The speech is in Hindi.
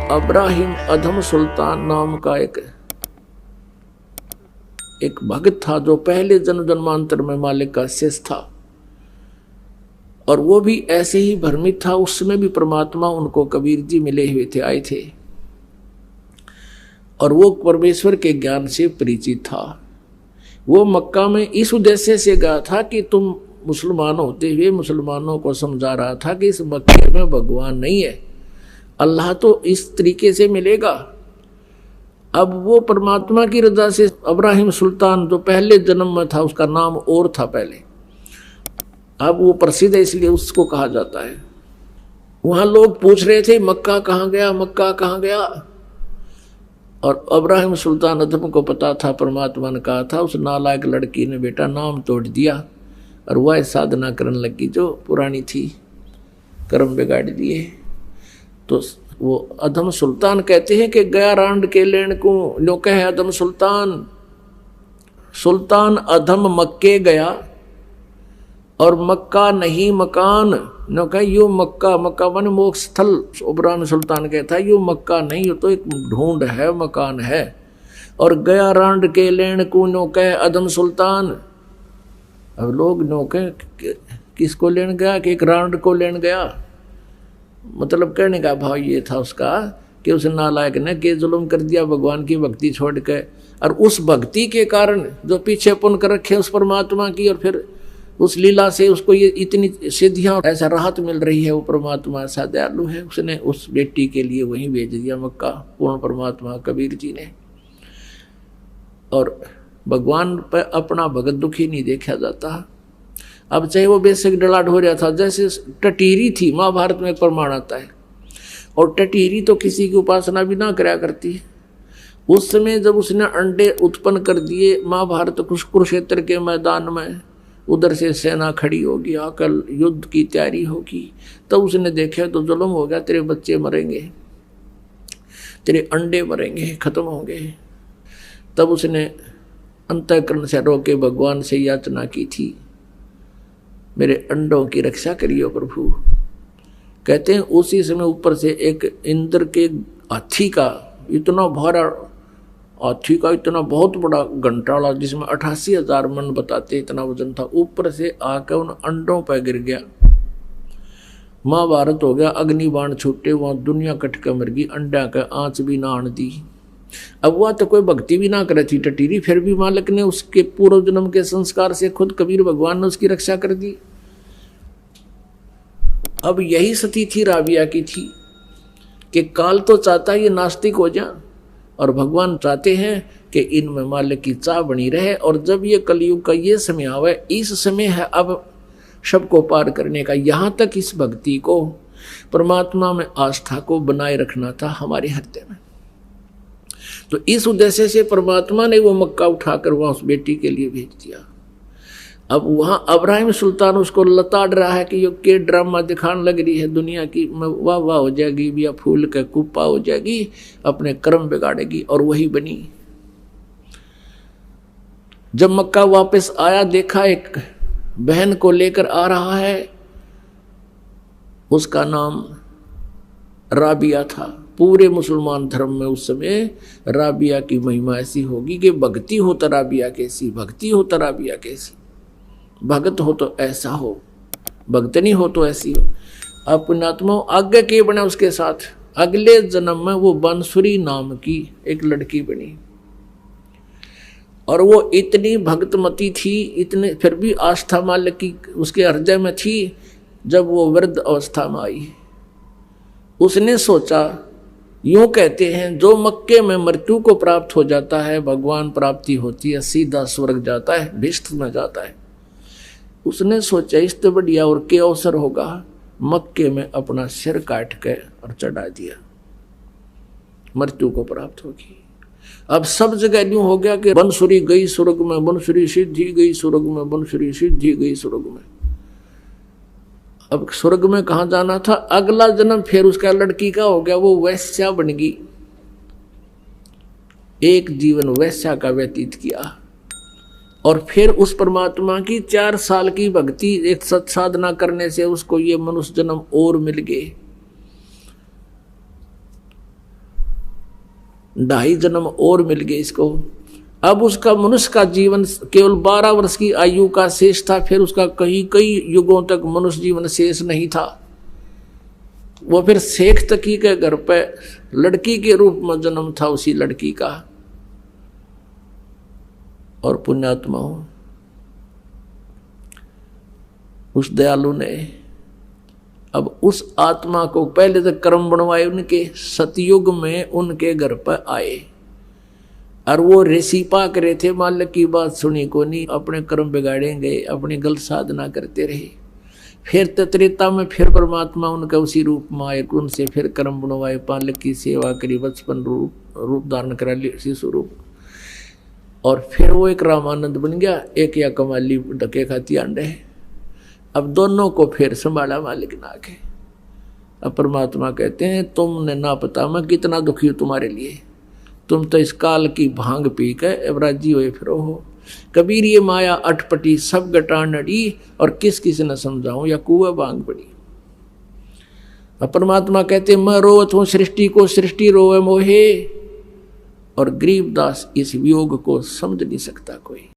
इब्राहिम अधम सुल्तान नाम का एक भक्त था जो पहले जन्म जन्मांतर में मालिक का शिष्य था, और वो भी ऐसे ही भ्रमित था। उसमें भी परमात्मा उनको कबीर जी मिले हुए थे, आए थे, और वो परमेश्वर के ज्ञान से परिचित था। वो मक्का में इस उद्देश्य से गया था कि तुम मुसलमान होते हुए मुसलमानों को समझा रहा था कि इस मक्के में भगवान नहीं है, अल्लाह तो इस तरीके से मिलेगा। अब वो परमात्मा की रजा से इब्राहिम सुल्तान जो पहले जन्म में था, उसका नाम और था पहले, अब वो प्रसिद्ध है इसलिए उसको कहा जाता है। वहां लोग पूछ रहे थे मक्का कहाँ गया, मक्का कहाँ गया, और इब्राहिम सुल्तान अदम को पता था, परमात्मा ने कहा था। उस नालायक लड़की ने बेटा नाम तोड़ दिया और वह साधना करने लगी जो पुरानी थी, कर्म बिगाड़ दिए। तो वो अधम सुल्तान कहते हैं कि गया रांड के लेन को लो कहे अधम सुल्तान, सुल्तान अधम मक्के गया और मक्का नहीं मकान नो कहे यो मक्का, मक्का मन मोक्ष स्थल। इब्राहिम सुल्तान कहता है यो मक्का नहीं, यो तो एक ढूंढ है, मकान है। और गया रांड के लेन को नो कहे अधम सुल्तान। अब लोग नो कहे किसको लेन गया, कि एक रांड को लेन गया। मतलब कहने का भाव ये था उसका कि उस नालायक ने के जुल्म कर दिया भगवान की भक्ति छोड़ के, और उस भक्ति के कारण जो पीछे पुन कर रखे उस परमात्मा की, और फिर उस लीला से उसको ये इतनी सिद्धियां ऐसा राहत मिल रही है। वो परमात्मा ऐसा दयालु है, उसने उस बेटी के लिए वहीं भेज दिया मक्का, पूर्ण परमात्मा कबीर जी ने। और भगवान पर अपना भगत दुखी नहीं देखा जाता। अब चाहे वो बेसिक डलाट हो रहा था, जैसे टटीरी थी, महाभारत में प्रमाण आता है, और टटीरी तो किसी की उपासना भी ना कराया करती। उस समय जब उसने अंडे उत्पन्न कर दिए महाभारत कुरुक्षेत्र के मैदान में, उधर से सेना खड़ी होगी, आकर युद्ध की तैयारी होगी, तब उसने देखा तो जुल्म हो गया, तेरे बच्चे मरेंगे, तेरे अंडे मरेंगे, खत्म होंगे। तब उसने अंतःकरण से रोके भगवान से याचना की थी, मेरे अंडों की रक्षा करियो प्रभु। कहते हैं उसी समय ऊपर से एक इंद्र के हाथी का इतना भारा, हाथी का इतना बहुत बड़ा घंटाला जिसमें 88,000 मन बताते इतना वजन था, ऊपर से आकर उन अंडों पर गिर गया। महाभारत हो गया, अग्नि बाण छूटे, वहां दुनिया कट के मर गई, अंडा का आंच भी ना आन दी। अब वह तो कोई भक्ति भी ना करे थी टटीरी, फिर भी मालिक ने उसके पूर्व जन्म के संस्कार से खुद कबीर भगवान ने उसकी रक्षा कर दी। अब यही स्थिति थी राबिया की थी कि काल तो चाहता है ये नास्तिक हो जाए, और भगवान चाहते हैं कि इनमें मालिक की चाह बनी रहे। और जब ये कलयुग का ये समय आवे, इस समय है अब सबको पार करने का। यहाँ तक इस भक्ति को, परमात्मा में आस्था को बनाए रखना था हमारे हृदय में। तो इस उद्देश्य से परमात्मा ने वो मक्का उठाकर वहां उस बेटी के लिए भेज दिया। अब वहां इब्राहिम सुल्तान उसको लताड़ रहा है कि ये के ड्रामा दिखाने लग रही है दुनिया की, वाह वाह हो जाएगी, या फूल का कुप्पा हो जाएगी, अपने कर्म बिगाड़ेगी, और वही बनी। जब मक्का वापस आया, देखा एक बहन को लेकर आ रहा है, उसका नाम राबिया था। पूरे मुसलमान धर्म में उस समय राबिया की महिमा ऐसी होगी कि भक्ति हो तो राबिया कैसी, भक्ति हो तो राबिया कैसी, भगत हो तो ऐसा हो, भक्तनी हो तो ऐसी हो। अब पुण्यात्मा आगे के बने उसके साथ, अगले जन्म में वो बंसुरी नाम की एक लड़की बनी, और वो इतनी भक्तमती थी, इतने फिर भी आस्था मालिक की उसके हृदय में थी। जब वो वृद्ध अवस्था में आई, उसने सोचा, यूं कहते हैं जो मक्के में मृत्यु को प्राप्त हो जाता है, भगवान प्राप्ति होती है, सीधा स्वर्ग जाता है, भिष्ट में जाता है। उसने सोचा इससे बढ़िया और क्या अवसर होगा, मक्के में अपना सिर काट के और चढ़ा दिया, मृत्यु को प्राप्त होगी। अब सब जगह यूं हो गया कि बंसुरी गई स्वर्ग में, बंसुरी सिद्धि गई स्वर्ग में, बंसुरी सिद्धि गई स्वर्ग में। अब स्वर्ग में कहाँ जाना था, अगला जन्म फिर उसका लड़की का हो गया, वो वैश्या बन गई। एक जीवन वैश्या का व्यतीत किया, और फिर उस परमात्मा की 4 साल की भक्ति, एक सत साधना करने से उसको ये मनुष्य जन्म और मिल गए। 2.5 जन्म और मिल गए इसको। अब उसका मनुष्य का जीवन केवल 12 वर्ष की आयु का शेष था, फिर उसका कई युगों तक मनुष्य जीवन शेष नहीं था। वो फिर शेख तकी के घर पे लड़की के रूप में जन्म था उसी लड़की का। और पुण्यात्मा उस दयालु ने अब उस आत्मा को पहले तक कर्म बनवाए, उनके सतयुग में उनके घर पर आए और वो ऋषि पाक रहे थे, मालिक की बात सुनी को नहीं, अपने कर्म बिगाड़ेंगे, अपनी गलत साधना करते रहे। फिर त्रेता में फिर परमात्मा उनका उसी रूप में आए, उनसे फिर कर्म बनवाए, मालिक की सेवा करी, बचपन रूप धारण करा लिया शिशु रूप, और फिर वो एक रामानंद बन गया, एक या कमाली डके खाती अंडे है। अब दोनों को फिर संभाला मालिक ना के। अब परमात्मा कहते हैं तुमने ना पता मैं कितना दुखी हूं तुम्हारे लिए, तुम तो इस काल की भांग पी के अब राजी हुए फिरो हो। कबीर ये माया अटपटी सब गटान अड़ी, और किस किस न समझाऊं या कुआ भांग पड़ी। अब परमात्मा कहते मैं रोवत हूं सृष्टि को, सृष्टि रोवे मोहे, और गरीबदास इस वियोग को समझ नहीं सकता कोई।